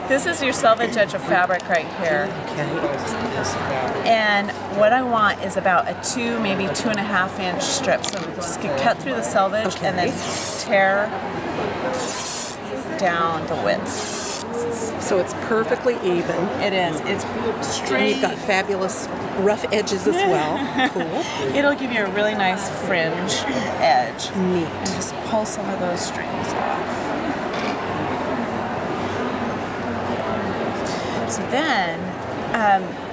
This is your selvage edge of fabric right here. Okay. And what I want is about a 2, maybe 2.5 inch strip. So I'm just gonna cut through the selvage and then tear down the width. So it's perfectly even. It is. It's straight. And you've got fabulous rough edges as well. Cool. It'll give you a really nice fringe edge. Neat. And just pull some of those strings off. So then,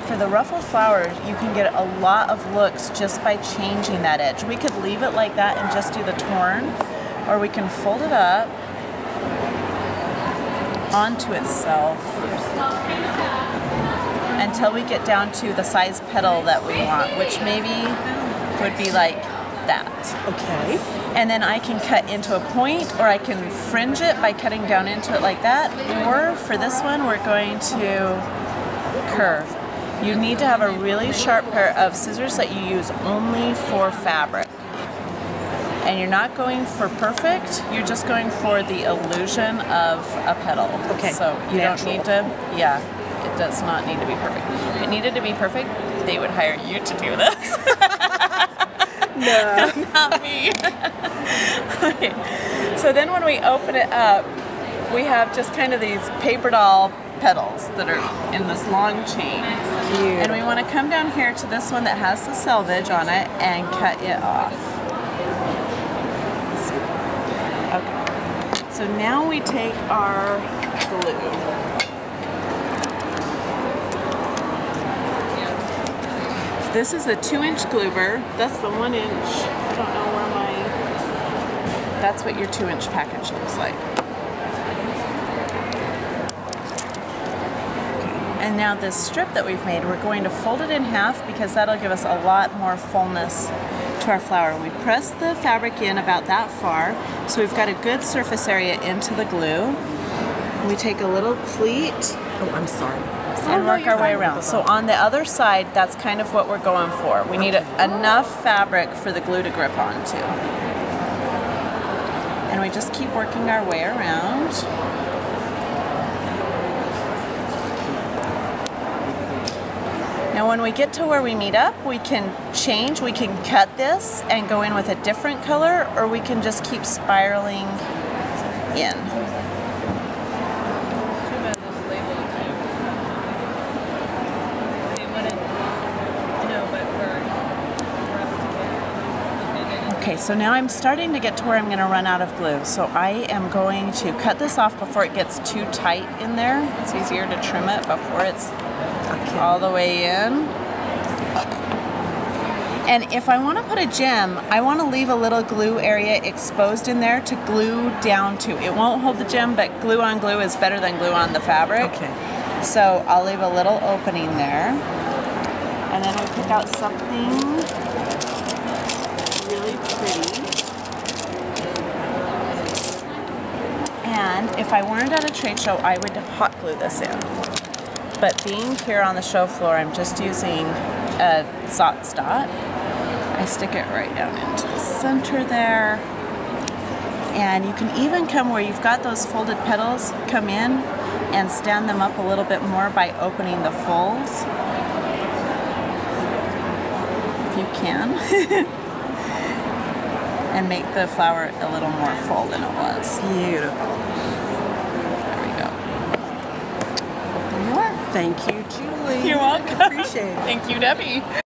for the ruffled flowers, you can get a lot of looks just by changing that edge. We could leave it like that and just do the torn, or we can fold it up onto itself until we get down to the size petal that we want, which maybe would be like that. Okay. And then I can cut into a point, or I can fringe it by cutting down into it like that. Or for this one, we're going to curve. You need to have a really sharp pair of scissors that you use only for fabric. And you're not going for perfect, you're just going for the illusion of a petal. Okay. So you don't need to, it does not need to be perfect. If it needed to be perfect, they would hire you to do this. No. Not me. Okay. So then when we open it up, we have just kind of these paper doll petals that are in this long chain. Beautiful. And we want to come down here to this one that has the selvage on it and cut it off. Okay. So now we take our glue. This is a 2-inch Gluber. That's the 1-inch. I don't know where my... That's what your 2-inch package looks like. Okay. And now this strip that we've made, we're going to fold it in half because that'll give us a lot more fullness to our flower. We press the fabric in about that far, so we've got a good surface area into the glue. We take a little pleat. Oh, I'm sorry. And work our way around. So on the other side, that's kind of what we're going for. We need enough fabric for the glue to grip onto. And we just keep working our way around. Now when we get to where we meet up, we can change. We can cut this and go in with a different color, or we can just keep spiraling in. Okay, so now I'm starting to get to where I'm going to run out of glue. So I am going to cut this off before it gets too tight in there. It's easier to trim it before it's all the way in. And if I want to put a gem, I want to leave a little glue area exposed in there to glue down to. It won't hold the gem, but glue on glue is better than glue on the fabric. Okay. So I'll leave a little opening there. And then we pick out something really pretty. And if I weren't at a trade show, I would hot glue this in. But being here on the show floor, I'm just using a Zot dot. I stick it right down into the center there. And you can even come where you've got those folded petals, come in and stand them up a little bit more by opening the folds. If you can. And make the flower a little more full than it was. Beautiful. There we go. There you are. Thank you, Julie. You're welcome. Appreciate it. Thank you, Debbie.